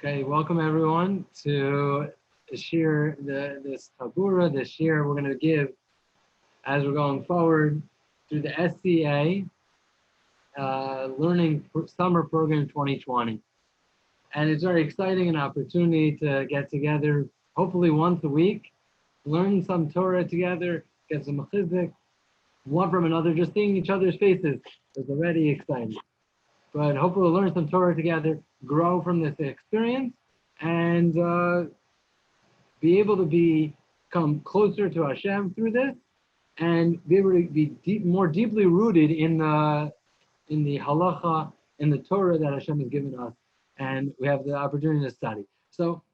Okay, welcome everyone to share this tabura, this share we're going to give as we're going forward through the SCA Learning Summer Program 2020. And it's very exciting an opportunity to get together, hopefully once a week, learn some Torah together, get some chizuk, one from another. Just seeing each other's faces is already exciting. But hopefully we'll learn some Torah together, grow from this experience, and be able to become closer to Hashem through this, and be able to be more deeply rooted in the halacha, in the Torah that Hashem has given us, and we have the opportunity to study. So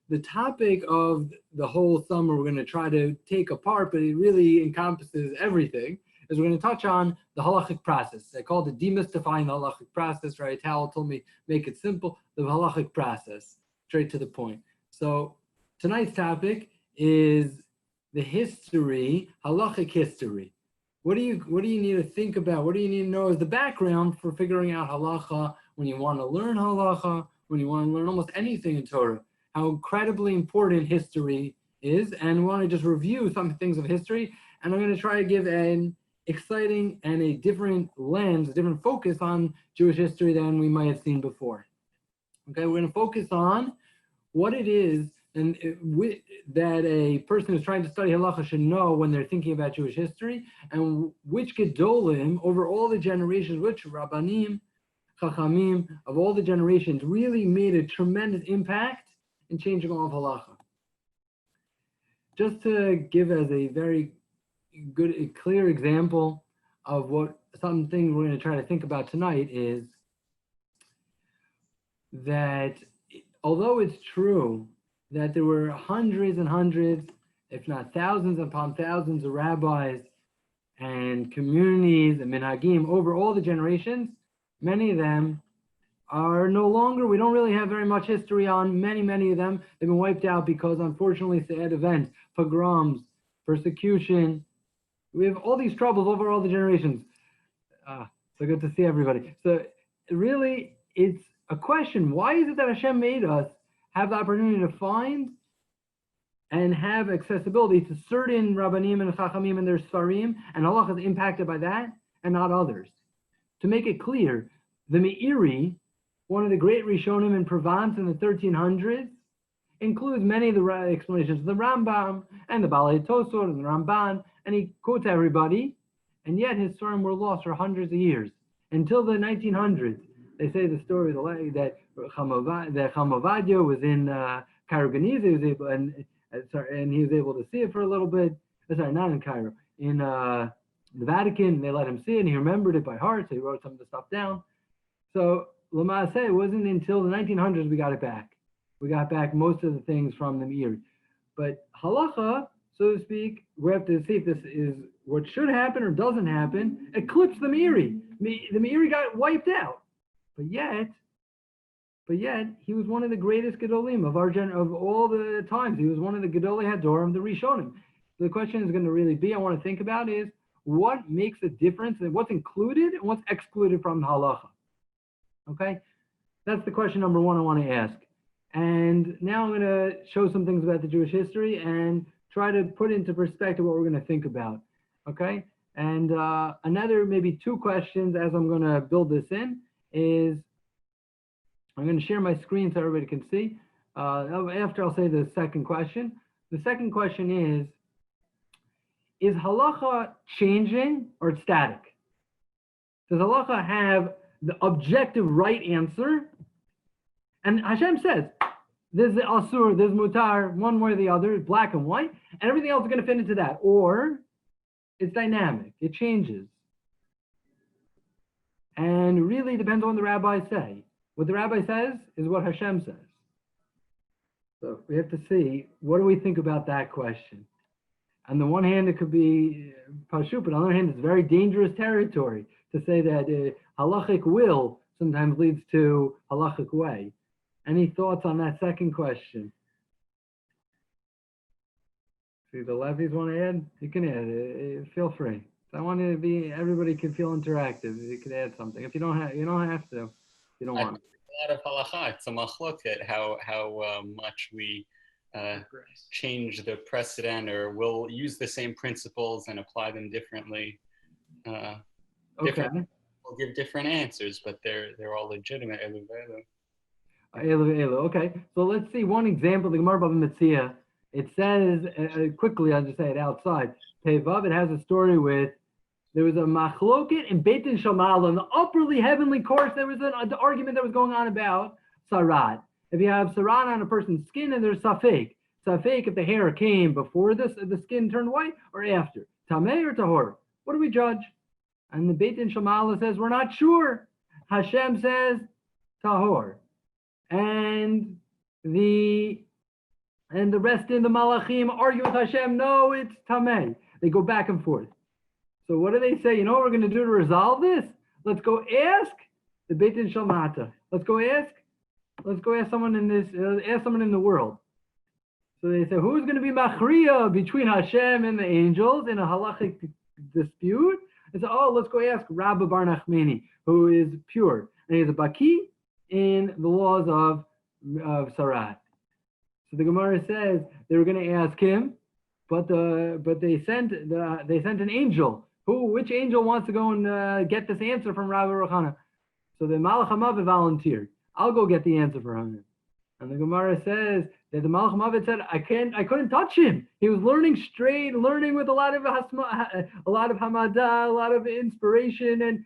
the topic of the whole summer we're going to try to take apart, but it really encompasses everything, is we're going to touch on the Halakhic process. I called it demystifying the Halakhic process, right? Tal told me, make it simple, the Halakhic process, straight to the point. So tonight's topic is the history, Halakhic history. What do you need to think about? What do you need to know as the background for figuring out halacha when you want to learn halacha, when you want to learn almost anything in Torah? How incredibly important history is, and we want to just review some things of history. And I'm going to try to give an exciting and a different lens, a different focus on Jewish history than we might have seen before. Okay, we're going to focus on what it is and that a person who's trying to study halacha should know when they're thinking about Jewish history, and which gedolim over all the generations, which rabbanim, chachamim of all the generations really made a tremendous impact in changing all of halacha. Just to give as a very good, clear example of what something we're going to try to think about tonight is that although it's true that there were hundreds and hundreds, if not thousands upon thousands of rabbis and communities and minhagim over all the generations, many of them are no longer, we don't really have very much history on many of them. They've been wiped out because, unfortunately, sad events, pogroms, persecution. We have all these troubles over all the generations. So good to see everybody. So really, it's a question. Why is it that Hashem made us have the opportunity to find and have accessibility to certain rabbanim and chachamim and their svarim, and halacha is impacted by that, and not others? To make it clear, the Meiri, one of the great Rishonim in Provence in the 1300s, includes many of the explanations of the Rambam and the Balei Tosot and the Ramban, and he quotes everybody, and yet his Svarim were lost for hundreds of years. Until the 1900s, they say the story that Chamavadio was in Cairo, Geniza, and he was able to see it for a little bit. Sorry, not in Cairo, in the Vatican. They let him see it, and he remembered it by heart, so he wrote some of the stuff down. So Lama say it wasn't until the 1900s we got it back. We got back most of the things from the Meiri. But halacha, so to speak, we have to see if this is what should happen or doesn't happen, eclipsed the Meiri. The Meiri got wiped out. But yet, he was one of the greatest gedolim of all the times. He was one of the gedolei hadorim, the Rishonim. So the question is going to really be, I want to think about is, what makes a difference and what's included and what's excluded from the halacha? Okay, that's the question number one I want to ask. And now I'm going to show some things about the Jewish history and try to put into perspective what we're going to think about. Okay, and another maybe two questions as I'm going to build this in is, I'm going to share my screen so everybody can see. After I'll say the second question. The second question is halacha changing or it's static? Does halacha have the objective right answer? And Hashem says, there's the asur, there's mutar, one way or the other, black and white, and everything else is going to fit into that. Or it's dynamic, it changes. And really depends on what the rabbis say. What the rabbi says is what Hashem says. So we have to see, what do we think about that question? On the one hand, it could be pashut, but on the other hand, it's very dangerous territory to say that halachic will sometimes leads to halachic way. Any thoughts on that second question? See, the Levies want to add? You can add. Feel free. I want to everybody can feel interactive. You can add something. If you don't have to. You don't want. lot of halacha. It's a machloket how much we change the precedent, or we'll use the same principles and apply them differently. Okay. We'll give different answers, but they're all legitimate. Okay, so let's see one example. The Gemara Bava Metzia. It says quickly. I'll just say it outside. Tevav. It has a story with. There was a machloket in Beit Din Shamal in the upperly heavenly course. There was an argument that was going on about sarat. If you have sarat on a person's skin and there's safek if the hair came before the skin turned white or after, tameh or tahor. What do we judge? And the Beit Din Shamal says we're not sure. Hashem says tahor. And the rest in the Malachim argue with Hashem. No, it's Tameh. They go back and forth. So what do they say? You know what we're going to do to resolve this? Let's go ask the Beit Din Shalmata. Let's go ask someone in this. Ask someone in the world. So they say, who's going to be Machriya between Hashem and the angels in a halachic dispute? They say, oh, let's go ask Rabbi Bar Nachmani, who is pure and he's a baki in the laws of Sarat. So the Gemara says they were going to ask him, but they sent an angel. Which angel wants to go and get this answer from Rabbi Rochana? So the Malach HaMavet volunteered. I'll go get the answer for him. And the Gemara says that the Malach HaMavet said, I couldn't touch him. He was learning with a lot of hamadah, a lot of inspiration and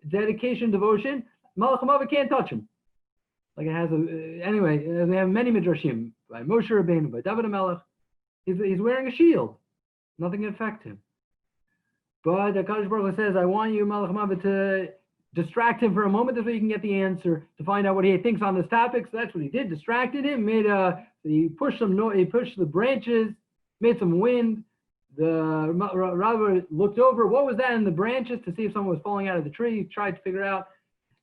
dedication, devotion. Malach HaMavet can't touch him. Like it has anyway, they have many midrashim by Moshe Rabbeinu, by David HaMelech. He's wearing a shield. Nothing can affect him. But the Kadosh Baruch Hu says, I want you, Malach HaMavet, to distract him for a moment so you can get the answer, to find out what he thinks on this topic. So that's what he did. Distracted him, he pushed the branches, made some wind. The Rabbi looked over, what was that in the branches, to see if someone was falling out of the tree. He tried to figure it out.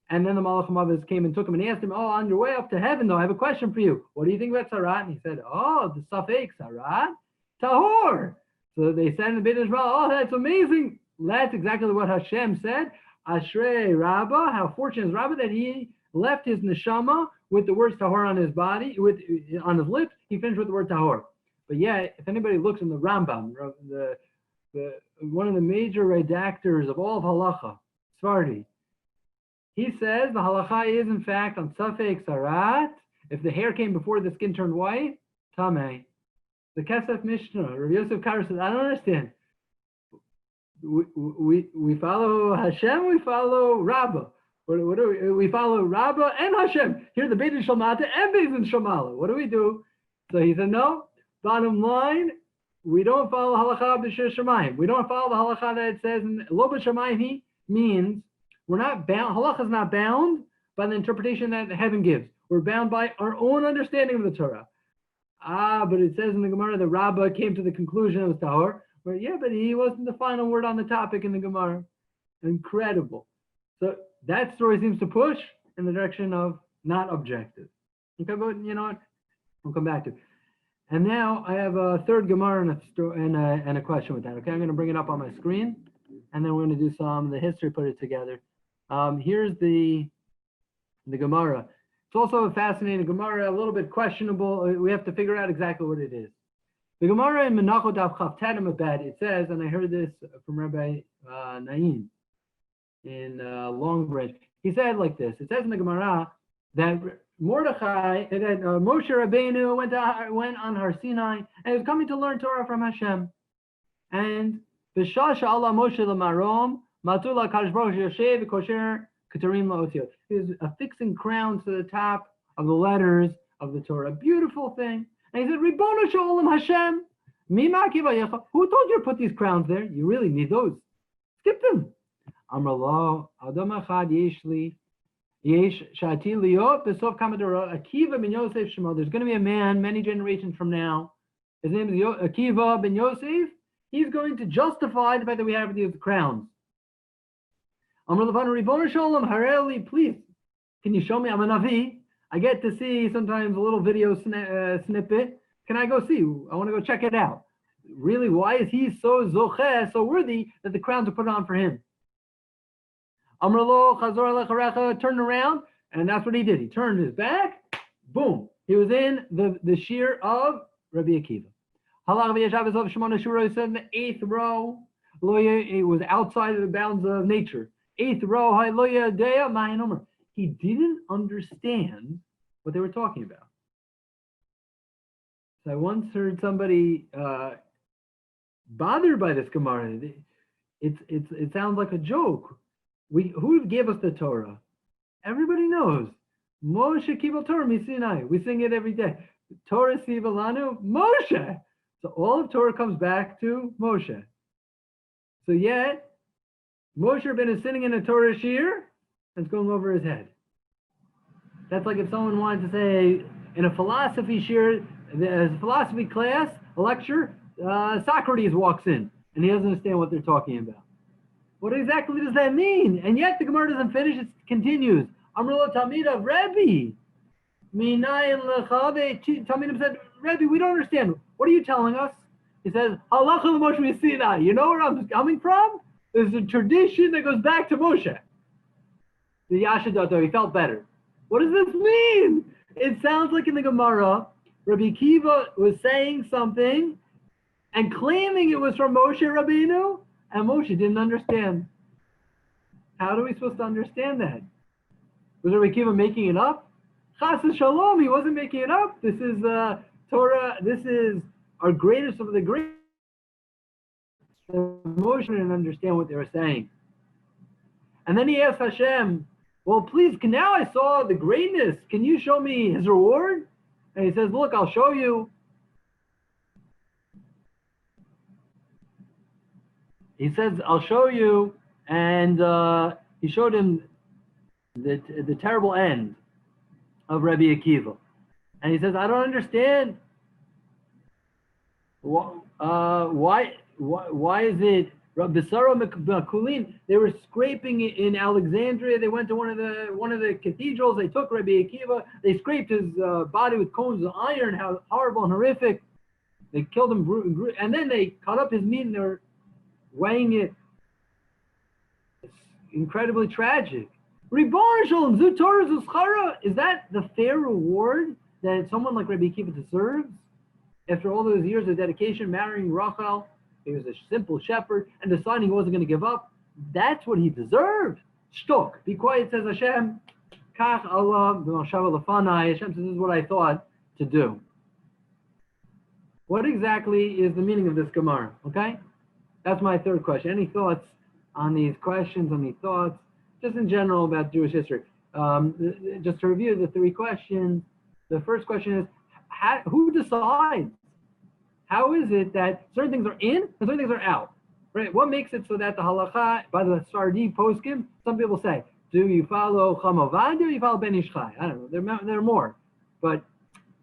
And then the Malach HaMavet came and took him and asked him, oh, on your way up to heaven, though, I have a question for you. What do you think about Sarat? And he said, oh, the Safek Sarat, Tahor. So they said in the Beit Din Shmuel, oh, that's amazing. That's exactly what Hashem said. Ashrei Rabbah, how fortunate is Rabbah that he left his neshama with the words Tahor on his body, on his lips. He finished with the word Tahor. But yeah, if anybody looks in the Rambam, one of the major redactors of all of Halacha, Sfardi, he says the halacha is in fact on Safek Sarat. If the hair came before the skin turned white, Tameh. The Kesef Mishnah, Rabbi Yosef Karo says, I don't understand. We follow Hashem, we follow Rabbah. What do we follow Rabbah and Hashem. Here the Beit Din Shalmata and Beit Din Shamala. What do we do? So he said, no. Bottom line, we don't follow halacha b'shir shamayim. We don't follow the halacha that it says in lo b'shamayim means we're not bound. Halacha is not bound by the interpretation that heaven gives. We're bound by our own understanding of the Torah. But it says in the Gemara that Rabbah came to the conclusion it was Tahor. Well, yeah, but he wasn't the final word on the topic in the Gemara. Incredible. So that story seems to push in the direction of not objective. Okay, but you know what? We'll come back to it. And now I have a third Gemara and a question with that. Okay, I'm going to bring it up on my screen, and then we're going to do some of the history, put it together. Here's the Gemara. It's also a fascinating Gemara, a little bit questionable. We have to figure out exactly what it is. The Gemara in Menachot Daf Chaf Tadim Abed, it says, and I heard this from Rabbi Naim in Long Branch. He said like this. It says in the Gemara that Mordechai, that Moshe Rabbeinu went on Har Sinai and he was coming to learn Torah from Hashem. And B'shah sha'ala Moshe l'marom matula kadosh baruch hu yoshev v'kosher ketarim la'otiot. He was affixing crowns to the top of the letters of the Torah. Beautiful thing. And he said, Ribono sh'olam Hashem, mima kivayecha. Who told you to put these crowns there? You really need those. Skip them. Amar lo adam echad yeshli yesh shati liot b'sof kamadorot Akiva ben Yosef shemo. There's going to be a man many generations from now. His name is Akiva ben Yosef. He's going to justify the fact that we have these crowns. Amar levanu Ribono sh'olam hareli, please, can you show me? I'm a Navi. I get to see sometimes a little video snippet. Can I go see? I want to go check it out. Really, why is he so zocheh, so worthy that the crowns are put on for him? Amrlo chazor lecharecha, turn around And that's what he did. He turned his back, boom. He was in the shear of Rabbi Akiva. He said in the 8th row. It was outside of the bounds of nature. 8th row. He didn't understand what they were talking about. So I once heard somebody bothered by this Gemara. It sounds like a joke. Who gave us the Torah? Everybody knows. Moshe Kibel Torah Misinai. We sing it every day. Torah Sivalanu, Moshe. So all of Torah comes back to Moshe. So yet, Moshe Rabbeinu is sitting in a Torah shir, and it's going over his head. That's like if someone wanted to say in a philosophy shir, there's a philosophy class, a lecture, Socrates walks in, and he doesn't understand what they're talking about. What exactly does that mean? And yet the Gemara doesn't finish, it continues. Amrullah Talmida, Rebbe. Talmidim said, Rebbe, we don't understand. What are you telling us? He says, Halakhic Moshe Sinai. You know where I'm coming from? There's a tradition that goes back to Moshe. The Yashidato, he felt better. What does this mean? It sounds like in the Gemara, Rabbi Akiva was saying something and claiming it was from Moshe Rabbeinu, and Moshe didn't understand. How are we supposed to understand that? Was Rabbi Akiva making it up? Chas v'shalom, he wasn't making it up. This is Torah, this is our greatest of the great. Moshe didn't understand what they were saying. And then he asked Hashem, well, please, now I saw the greatness. Can you show me his reward? And he says, look, I'll show you. He says, I'll show you. And he showed him the terrible end of Rabbi Akiva. And he says, I don't understand. Why is it they were scraping in Alexandria. They went to one of the cathedrals. They took Rabbi Akiva. They scraped his body with cones of iron. How horrible and horrific! They killed him, and then they cut up his meat and they were weighing it. It's incredibly tragic. Ribono Shel Olam, Zu Torah Zu Schara. Is that the fair reward that someone like Rabbi Akiva deserves? After all those years of dedication, marrying Rachel, he was a simple shepherd, and deciding he wasn't going to give up. That's what he deserved. Shtok. Be quiet, says Hashem. Kach Allah Hashem says, this is what I thought to do. What exactly is the meaning of this Gemara? Okay? That's my third question. Any thoughts on these questions, on these thoughts, just in general about Jewish history? Just to review the three questions. The first question is, who decides? How is it that certain things are in and certain things are out? Right? What makes it so that the halakha, by the Sardi poskim, some people say, do you follow Chamavad or you follow Ben Ish Chai? I don't know. There are more. But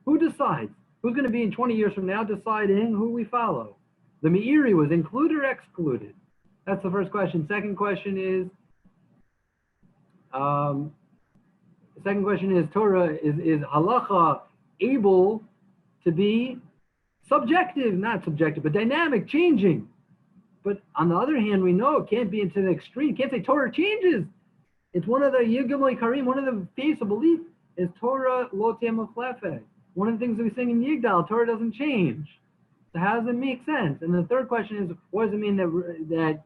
who decides? Who's going to be in 20 years from now deciding who we follow? The Meiri was included or excluded? That's the first question. Second question is, Torah, is halakha able to be subjective, not subjective, but dynamic, changing. But on the other hand, we know it can't be into the extreme. You can't say Torah changes. It's one of the Yigam Karim, one of the faiths of belief is Torah lo te'amachlefe. One of the things that we sing in Yigdal, Torah doesn't change. So how does it make sense? And the third question is, what does it mean that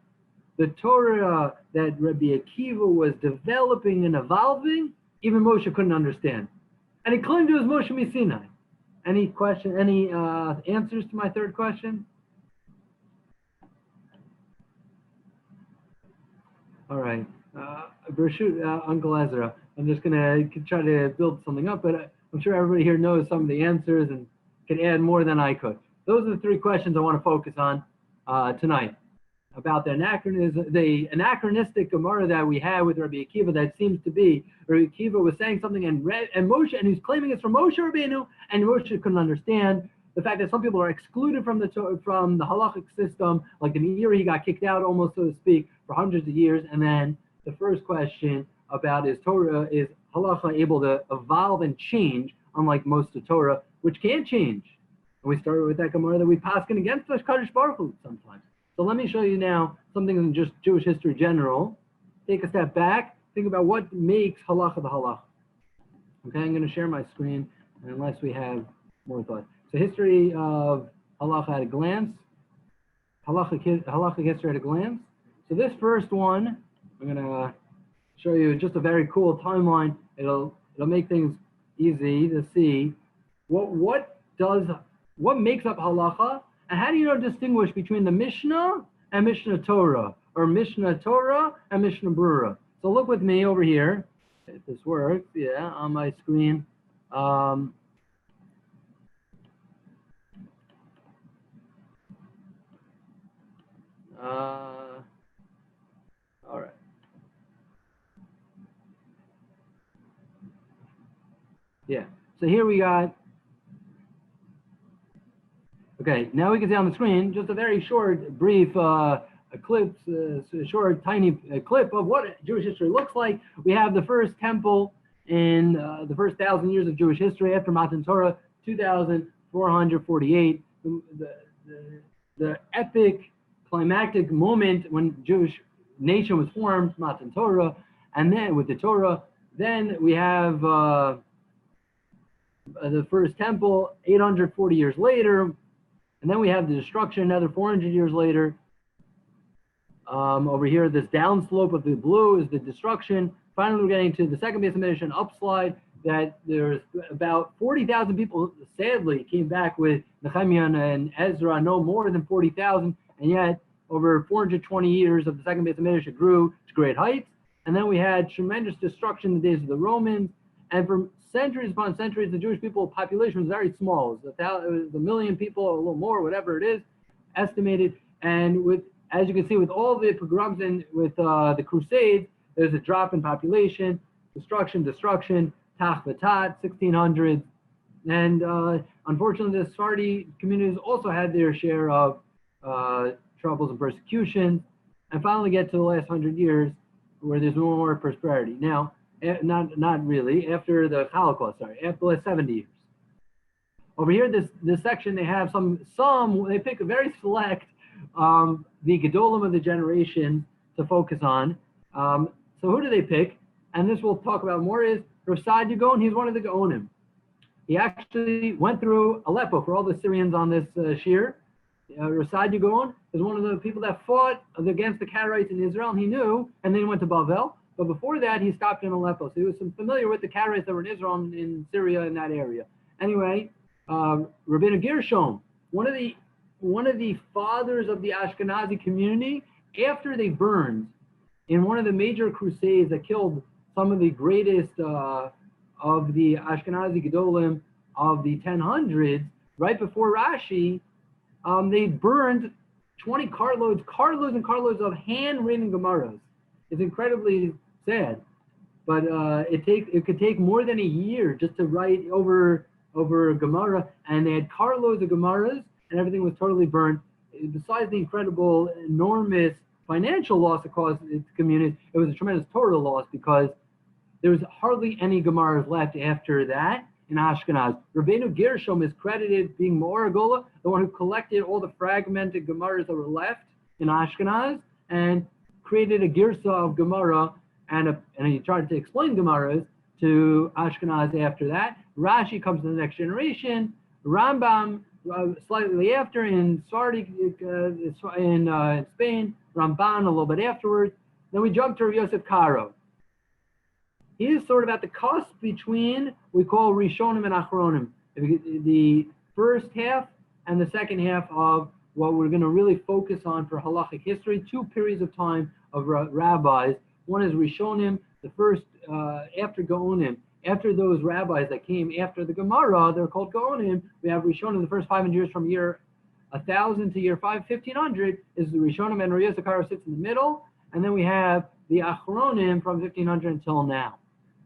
the Torah that Rabbi Akiva was developing and evolving, even Moshe couldn't understand? And he claimed it was Moshe Misinai. Any answers to my third question? All right. Bershut, Uncle Ezra, I'm just going to try to build something up, but I'm sure everybody here knows some of the answers and can add more than I could. Those are the three questions I want to focus on tonight about the anachronistic Gemara that we had with Rabbi Akiva that seems to be Rabbi Akiva was saying something and Moshe, and he's claiming it's from Moshe Rabbeinu, and Moshe couldn't understand the fact that some people are excluded from the halakhic system, like the Meiri, he got kicked out almost, so to speak, for hundreds of years. And then the first question about is halakha able to evolve and change, unlike most of Torah, which can't change. And we started with that Gemara that we paskin against the Kadosh Baruch Hu sometimes. So let me show you now something in just Jewish history general. Take a step back, think about what makes halakha the halakha. Okay, I'm going to share my screen unless we have more thoughts. So history of halacha at a glance, halachic history at a glance. So this first one, I'm going to show you just a very cool timeline. It'll make things easy to see what makes up halacha, and how do you distinguish between the Mishnah and Mishnah Torah, or Mishnah Torah and Mishnah Brura. So look with me over here, if this works, yeah, on my screen. All right. Yeah, so here we got, okay, now we can see on the screen just a very short, brief short, tiny clip of what Jewish history looks like. We have the first temple in the first 1,000 years of Jewish history after Matan Torah, 2,448. The epic climactic moment when Jewish nation was formed, Matan Torah, and then with the Torah, then we have the first temple 840 years later, and then we have the destruction another 400 years later. Over here, this downslope of the blue is the destruction. Finally, we're getting to the second Beis Hamikdash, an upslide that there's about 40,000 people, sadly, came back with Nehemiah and Ezra, no more than 40,000, and yet over 420 years of the second Beis Hamikdash, it grew to great heights. And then we had tremendous destruction in the days of the Romans, and for centuries upon centuries, the Jewish people population was very small. It was a million people, or a little more, whatever it is, estimated. And with, as you can see, with all the pogroms and with the Crusades, there's a drop in population, destruction, Tach V'Tat, 1600s. And unfortunately, the Sephardi communities also had their share of troubles and persecution, and finally get to the last 100 years where there's more prosperity. Now, not really, after the Holocaust, after the last 70 years. Over here, this section, they have they pick a very select, the Gedolim of the generation to focus on. So who do they pick? And this we'll talk about more is Rav Saadia Gaon. He's one of the Gaonim. He actually went through Aleppo for all the Syrians on this shir. Rav Saadia Gaon is one of the people that fought against the Karaites in Israel, and he knew, and then he went to Bavel. But before that, he stopped in Aleppo. So he was familiar with the Karaites that were in Israel, in Syria, in that area. Anyway, Rabbeinu Gershom, one of the fathers of the Ashkenazi community, after they burned in one of the major crusades that killed some of the greatest of the Ashkenazi Gedolim of the 1000s, right before Rashi, they burned 20 carloads and carloads of handwritten Gemaras. It's incredibly sad, but it could take more than a year just to write over a Gemara, and they had carloads of Gemaras, and everything was totally burned. Besides the incredible, enormous financial loss it caused its community, it was a tremendous Torah loss because there was hardly any Gemaras left after that in Ashkenaz. Rabbeinu Gershom is credited being Ma'or Gola, the one who collected all the fragmented Gemaras that were left in Ashkenaz and created a Girsa of Gemara, and he tried to explain Gemaras to Ashkenaz after that. Rashi comes to the next generation. Rambam slightly after in Sephardi in Spain. Ramban a little bit afterwards. Then we jump to Rav Yosef Karo. He is sort of at the cusp between we call Rishonim and Achronim, the first half and the second half of what we're going to really focus on for halachic history. Two periods of time of rabbis. One is Rishonim, the first after Gaonim. After those rabbis that came after the Gemara, they're called Gaonim. We have Rishonim the first 500 years from year 1000 to year 1500 is the Rishonim, and Rav Yosef Karo sits in the middle. And then we have the Achronim from 1500 until now.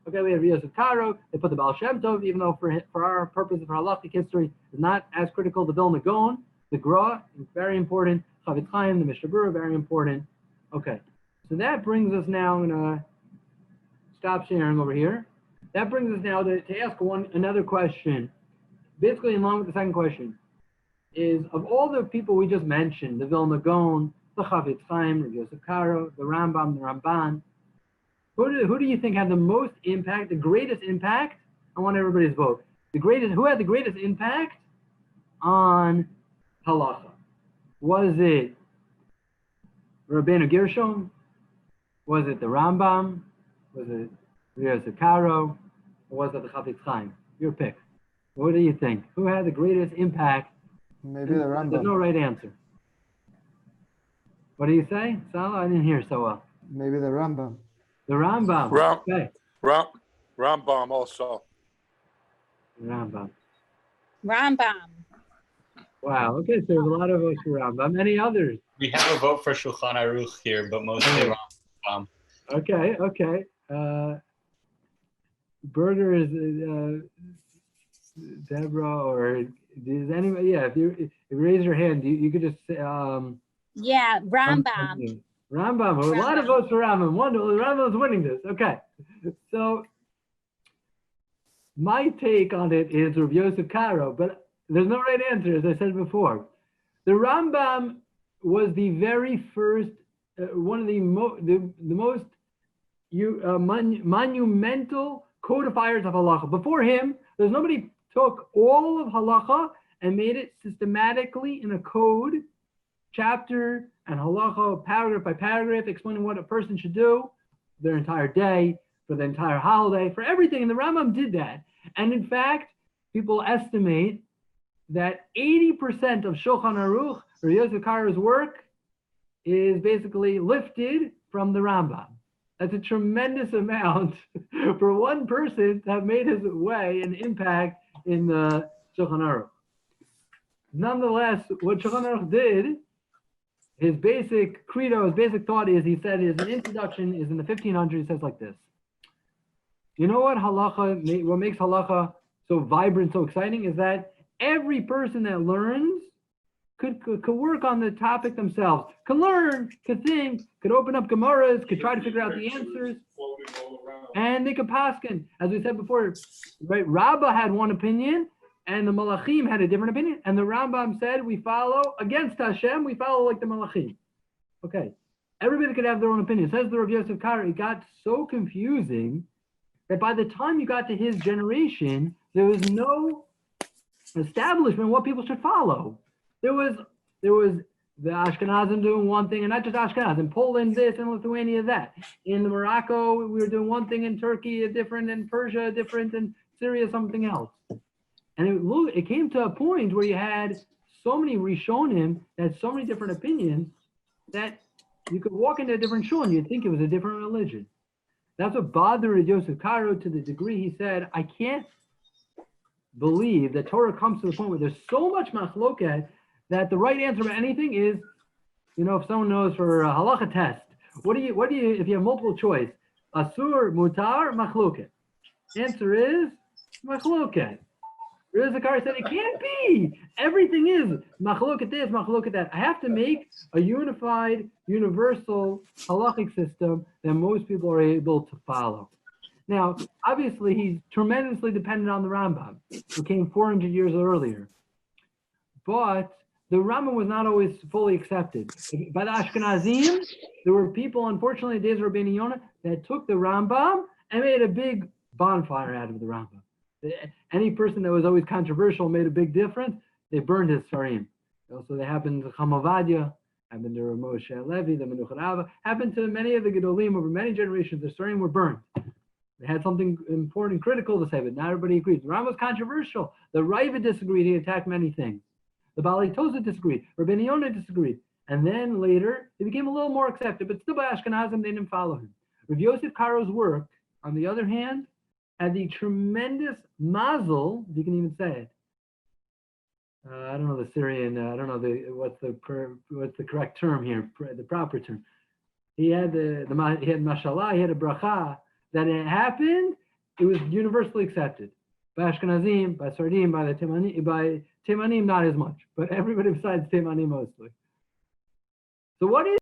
Okay, we have Rav Yosef Karo. They put the Baal Shem Tov, even though for our purposes for halachic history is not as critical. The Vilna Gaon, the Gra, is very important. Chavetz Chaim, the Mishnah Berurah, very important. Okay, so that brings us now. I'm gonna stop sharing over here. That brings us now to ask another question. Basically, along with the second question, is of all the people we just mentioned, the Vilna Gaon, the Chavetz Chaim, Rav Yosef Karo, the Rambam, the Ramban, who do you think had the most impact, the greatest impact I want everybody's vote. Who had the greatest impact on halacha? Was it Rabbeinu Gershom? Was it the Rambam? Was it Rabbi Karo? Or was it the Halakhic Process? Your pick. What do you think? Who had the greatest impact? Maybe the Rambam. There's no right answer. What do you say, Salah? I didn't hear so well. Maybe the Rambam. The Rambam. Okay. Rambam also. Rambam. Wow. Okay, so there's a lot of votes for Rambam. Any others? We have a vote for Shulchan Aruch here, but mostly Rambam. Okay. Berger is Deborah, or does anybody? Yeah, if you raise your hand, you could just say. Yeah, Rambam. Rambam. A lot of votes for Rambam. Rambam is winning this. Okay, so my take on it is Rabbi Yosef Karo, but there's no right answer, as I said before. The Rambam was the very first, one of the most monumental codifiers of halacha. Before him, there's nobody took all of halacha and made it systematically in a code, chapter and halacha, paragraph by paragraph, explaining what a person should do their entire day, for the entire holiday, for everything. And the Rambam did that. And in fact, people estimate that 80% of Shulchan Aruch, or Yosef Karo's work, is basically lifted from the Rambam. That's a tremendous amount for one person to have made his way and impact in the Shulchan Aruch. Nonetheless, what Shulchan Aruch did, his basic credo, his basic thought is, he said, his introduction is in the 1500s, he says like this. You know what halacha, what makes halacha so vibrant, so exciting, is that every person that learns could work on the topic themselves, could learn, could think, could open up Gemaras, could try to figure out the answers, and they could paskin. As we said before, right? Rabbah had one opinion, and the Malachim had a different opinion, and the Rambam said, we follow against Hashem, we follow like the Malachim. Okay, everybody could have their own opinion. Says the Rav Yosef Karo, it got so confusing that by the time you got to his generation, there was no establishment what people should follow. There was the Ashkenazim doing one thing, and not just Ashkenaz, in Poland this, and Lithuania that. In Morocco, we were doing one thing, in Turkey a different, in Persia a different, in Syria something else. And it came to a point where you had so many Rishonim, that had so many different opinions, that you could walk into a different shul and you'd think it was a different religion. That's what bothered Yosef Karo to the degree he said, I can't believe that Torah comes to the point where there's so much machloket that the right answer to anything is, if someone knows for a halacha test, what do you, if you have multiple choice, asur, mutar, machloket? Answer is machloket. Rabbi Zakari said it can't be. Everything is machloket this, machloket that. I have to make a unified, universal halachic system that most people are able to follow. Now, obviously, he's tremendously dependent on the Rambam, who came 400 years earlier. But the Rambam was not always fully accepted. By the Ashkenazim, there were people, unfortunately, in the days of Rabbeinu Yonah, that took the Rambam and made a big bonfire out of the Rambam. Any person that was always controversial made a big difference, they burned his Sarim. Also, they happened to Chamavadia, happened to Moshe Levi, the Menucha Rava, happened to many of the Gedolim over many generations. The Sarim were burned. They had something important, critical to say, but not everybody agrees. The Rambam was controversial. The Rava disagreed. He attacked many things. The Baalei Tosafot disagreed. Rabbeinu Yonah disagreed. And then later, he became a little more accepted, but still by Ashkenazim, they didn't follow him. Rav Yosef Karo's work, on the other hand, had the tremendous mazel, if you can even say it. I don't know the Syrian, I don't know what's the correct term here, the proper term. He had he had mashallah, he had a bracha, that it happened, it was universally accepted. By Ashkenazim, by Sardim, by Temanim, not as much, but everybody besides Temanim mostly. So what is